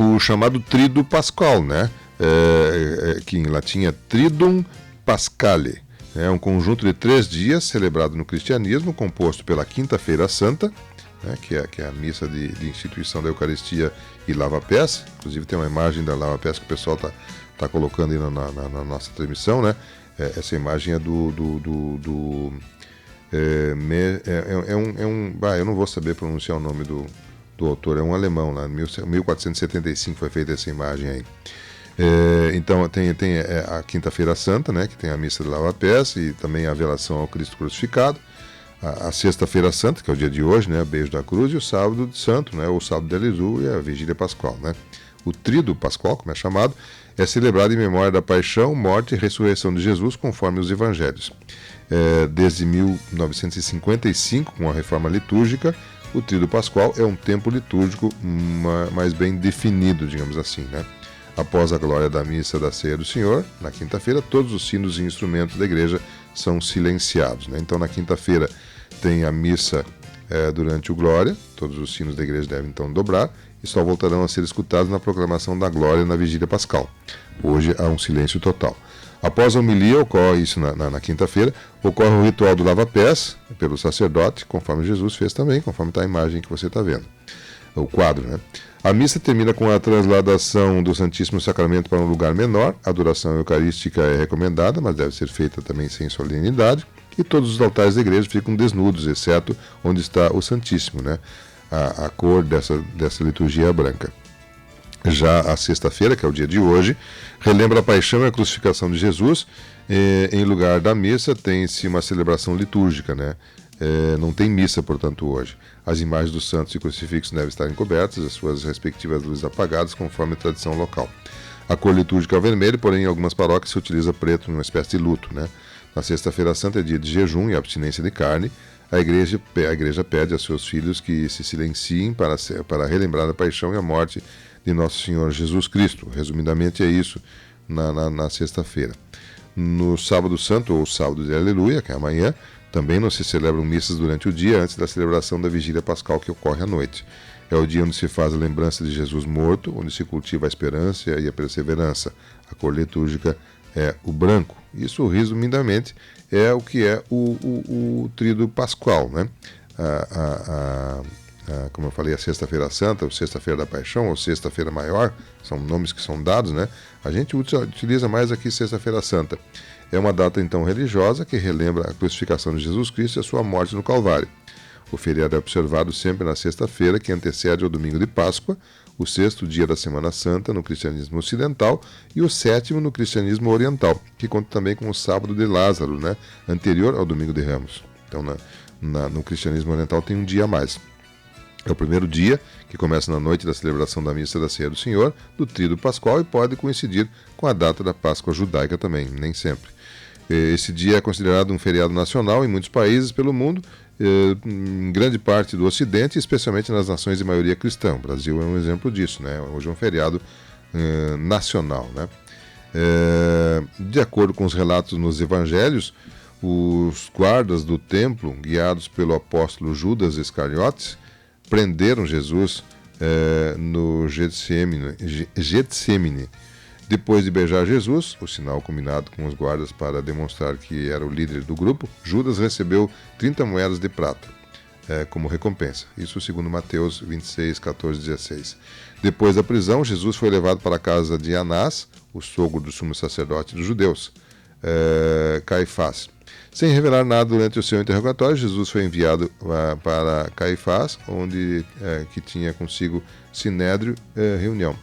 o chamado Tríduo Pascal, né? Que em latim é Triduum Paschale. É um conjunto de 3 dias celebrado no cristianismo, composto pela Quinta-feira Santa, né, que é a missa de instituição da Eucaristia e lava-pés. Inclusive tem uma imagem da lava-pés que o pessoal tá colocando aí na nossa transmissão, né? Essa imagem é eu não vou saber pronunciar o nome do autor, é um alemão, lá em 1475 foi feita essa imagem aí. Então tem a Quinta-feira Santa, né, que tem a missa de lava-pés e também a velação ao Cristo crucificado. A Sexta-feira Santa, que é o dia de hoje, né, beijo da cruz, e o Sábado Santo, né, o Sábado de Alisu e a Vigília Pascual, né. O Tríduo Pascual, como é chamado, é celebrado em memória da paixão, morte e ressurreição de Jesus, conforme os evangelhos. Desde 1955, com a reforma litúrgica, o Tríduo Pascual é um tempo litúrgico mais bem definido, digamos assim, né. Após a glória da missa da Ceia do Senhor, na quinta-feira, todos os sinos e instrumentos da igreja são silenciados, né? Então, na quinta-feira tem a missa durante o Glória, todos os sinos da igreja devem então dobrar e só voltarão a ser escutados na proclamação da Glória na Vigília Pascal. Hoje há um silêncio total. Após a homilia, ocorre isso na quinta-feira, ocorre o ritual do lava-pés pelo sacerdote, conforme Jesus fez também, conforme está a imagem que você está vendo, o quadro, né? A missa termina com a transladação do Santíssimo Sacramento para um lugar menor. A adoração eucarística é recomendada, mas deve ser feita também sem solenidade. E todos os altares da igreja ficam desnudos, exceto onde está o Santíssimo, né? A cor dessa liturgia é branca. Já a sexta-feira, que é o dia de hoje, relembra a paixão e a crucificação de Jesus. Em lugar da missa tem-se uma celebração litúrgica, né? Não tem missa, portanto, hoje. As imagens dos santos e crucifixos devem estar encobertas, as suas respectivas luzes apagadas, conforme a tradição local. A cor litúrgica é o vermelho, porém em algumas paróquias se utiliza preto, numa espécie de luto, né? Na Sexta-feira Santa é dia de jejum e abstinência de carne. A igreja pede a seus filhos que se silenciem para relembrar a paixão e a morte de Nosso Senhor Jesus Cristo. Resumidamente é isso na sexta-feira. No Sábado Santo, ou Sábado de Aleluia, que é amanhã, também não se celebram missas durante o dia antes da celebração da Vigília Pascal, que ocorre à noite. É o dia onde se faz a lembrança de Jesus morto, onde se cultiva a esperança e a perseverança. A cor litúrgica é o branco. Isso, resumidamente, é o que é o Tríduo Pascual, né? Como eu falei, a Sexta-feira Santa, ou Sexta-feira da Paixão, ou Sexta-feira Maior, são nomes que são dados, né? A gente utiliza mais aqui Sexta-feira Santa. É uma data, então, religiosa que relembra a crucificação de Jesus Cristo e a sua morte no Calvário. O feriado é observado sempre na sexta-feira, que antecede ao domingo de Páscoa, o sexto dia da Semana Santa no cristianismo ocidental e o sétimo no cristianismo oriental, que conta também com o sábado de Lázaro, né? Anterior ao domingo de Ramos. Então, no cristianismo oriental tem um dia a mais. É o primeiro dia, que começa na noite da celebração da Missa da Ceia do Senhor, do Tríduo Pascual, e pode coincidir com a data da Páscoa judaica também, nem sempre. Esse dia é considerado um feriado nacional em muitos países pelo mundo, em grande parte do Ocidente, especialmente nas nações de maioria cristã. O Brasil é um exemplo disso, né? Hoje é um feriado nacional, né? De acordo com os relatos nos evangelhos, os guardas do templo, guiados pelo apóstolo Judas Iscariotes, prenderam Jesus no Getsemane. Depois de beijar Jesus, o sinal combinado com os guardas para demonstrar que era o líder do grupo, Judas recebeu 30 moedas de prata como recompensa. Isso segundo Mateus 26, 14, 16. Depois da prisão, Jesus foi levado para a casa de Anás, o sogro do sumo sacerdote dos judeus, Caifás. Sem revelar nada durante o seu interrogatório, Jesus foi enviado para Caifás, que tinha consigo Sinédrio, reunião.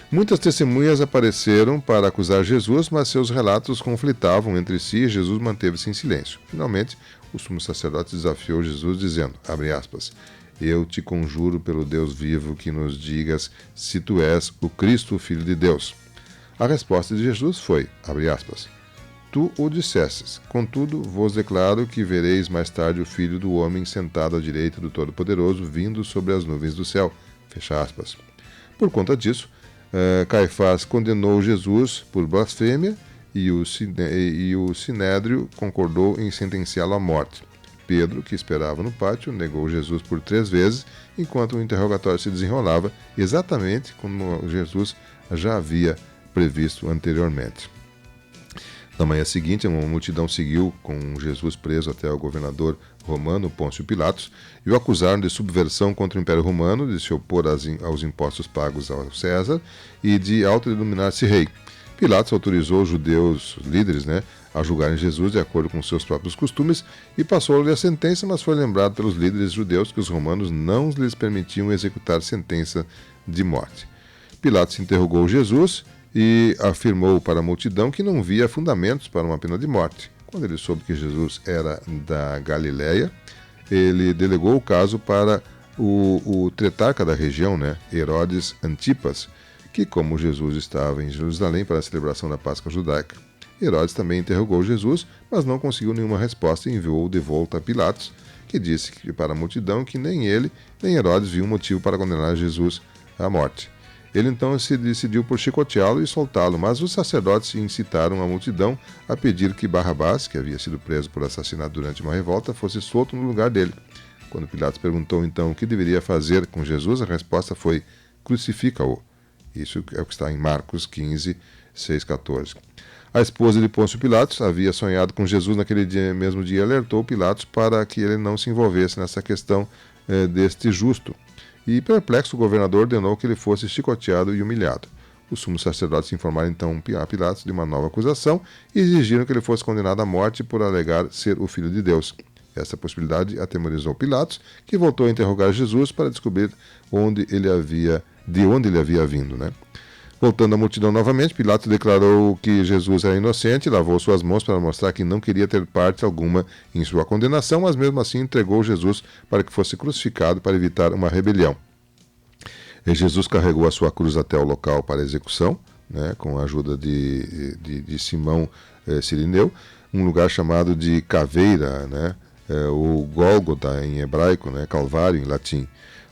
Muitas testemunhas apareceram para acusar Jesus, mas seus relatos conflitavam entre si e Jesus manteve-se em silêncio. Finalmente, o sumo sacerdote desafiou Jesus, dizendo, abre aspas, eu te conjuro pelo Deus vivo que nos digas se tu és o Cristo, o Filho de Deus. A resposta de Jesus foi, abre aspas, tu o dissestes, contudo vos declaro que vereis mais tarde o Filho do Homem sentado à direita do Todo-Poderoso, vindo sobre as nuvens do céu. Fecha aspas. Por conta disso, Caifás condenou Jesus por blasfêmia e o Sinédrio concordou em sentenciá-lo à morte. Pedro, que esperava no pátio, negou Jesus por 3 vezes, enquanto o interrogatório se desenrolava, exatamente como Jesus já havia previsto anteriormente. Na manhã seguinte, uma multidão seguiu com Jesus preso até o governador romano Pôncio Pilatos e o acusaram de subversão contra o Império Romano, de se opor aos impostos pagos ao César e de autodenominar-se rei. Pilatos autorizou os judeus, os líderes, a julgarem Jesus de acordo com seus próprios costumes e passou-lhe a sentença, mas foi lembrado pelos líderes judeus que os romanos não lhes permitiam executar sentença de morte. Pilatos interrogou Jesus e afirmou para a multidão que não via fundamentos para uma pena de morte. Quando ele soube que Jesus era da Galileia, ele delegou o caso para o tretarca da região, Herodes Antipas, que, como Jesus estava em Jerusalém para a celebração da Páscoa judaica, Herodes também interrogou Jesus, mas não conseguiu nenhuma resposta e enviou de volta a Pilatos, que disse para a multidão que nem ele nem Herodes viam motivo para condenar Jesus à morte. Ele então se decidiu por chicoteá-lo e soltá-lo, mas os sacerdotes incitaram a multidão a pedir que Barrabás, que havia sido preso por assassinato durante uma revolta, fosse solto no lugar dele. Quando Pilatos perguntou então o que deveria fazer com Jesus, a resposta foi: crucifica-o. Isso é o que está em Marcos 15, 6, 14. A esposa de Pôncio Pilatos havia sonhado com Jesus naquele mesmo dia e alertou Pilatos para que ele não se envolvesse nessa questão deste justo. E perplexo, o governador ordenou que ele fosse chicoteado e humilhado. Os sumos sacerdotes informaram então a Pilatos de uma nova acusação e exigiram que ele fosse condenado à morte por alegar ser o Filho de Deus. Essa possibilidade atemorizou Pilatos, que voltou a interrogar Jesus para descobrir de onde ele havia vindo. Voltando à multidão novamente, Pilatos declarou que Jesus era inocente e lavou suas mãos para mostrar que não queria ter parte alguma em sua condenação, mas mesmo assim entregou Jesus para que fosse crucificado para evitar uma rebelião. E Jesus carregou a sua cruz até o local para execução, com a ajuda de Simão Cirineu, um lugar chamado de Caveira, ou Gólgota em hebraico, Calvário em latim.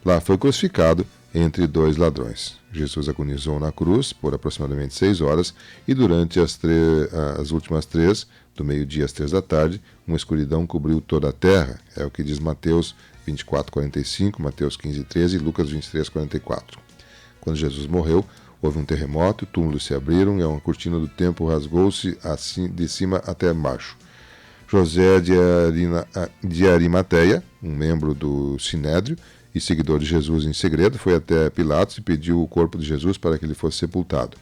Lá foi crucificado entre 2 ladrões. Jesus agonizou na cruz por aproximadamente 6 horas e durante as últimas 3, do meio-dia às 3 da tarde, uma escuridão cobriu toda a terra. É o que diz Mateus 24, 45, Mateus 15, 13 e Lucas 23, 44. Quando Jesus morreu, houve um terremoto, túmulos se abriram e uma cortina do templo rasgou-se assim, de cima até baixo. José de Arimateia, um membro do Sinédrio e seguidor de Jesus em segredo, foi até Pilatos e pediu o corpo de Jesus para que ele fosse sepultado.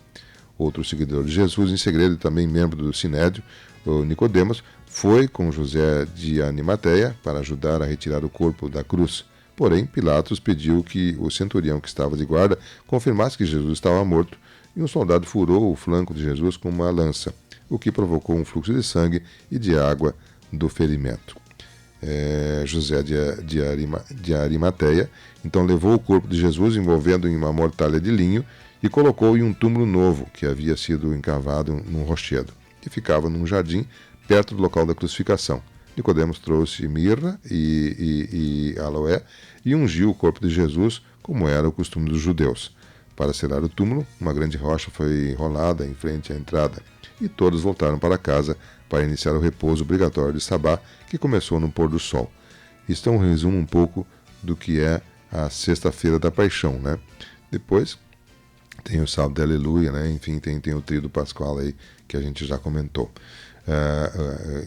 Outro seguidor de Jesus em segredo e também membro do Sinédrio, o Nicodemos, foi com José de Arimateia para ajudar a retirar o corpo da cruz. Porém, Pilatos pediu que o centurião que estava de guarda confirmasse que Jesus estava morto e um soldado furou o flanco de Jesus com uma lança, o que provocou um fluxo de sangue e de água do ferimento. José de Arimateia então levou o corpo de Jesus envolvendo em uma mortalha de linho e colocou em um túmulo novo que havia sido encavado num rochedo, que ficava num jardim perto do local da crucificação. Nicodemos trouxe mirra e aloé e ungiu o corpo de Jesus, como era o costume dos judeus. Para selar o túmulo, uma grande rocha foi enrolada em frente à entrada, e todos voltaram para casa para iniciar o repouso obrigatório de Sabá, que começou no pôr do sol. Isto é um resumo um pouco do que é a Sexta-feira da Paixão, Depois tem o Sábado de Aleluia, Enfim, tem o Tríduo Pascual aí que a gente já comentou.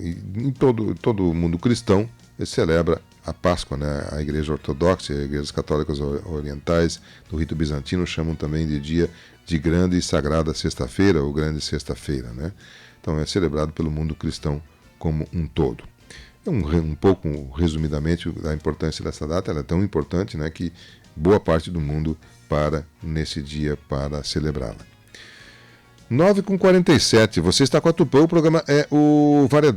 Em todo o mundo cristão celebra a Páscoa, A Igreja Ortodoxa e as igrejas católicas orientais do rito bizantino chamam também de dia de Grande e Sagrada Sexta-feira, ou Grande Sexta-feira, Então é celebrado pelo mundo cristão como um todo. Um pouco, resumidamente, da importância dessa data. Ela é tão importante, que boa parte do mundo para nesse dia para celebrá-la. 9h47, você está com a Tupã, o programa é o Variedade.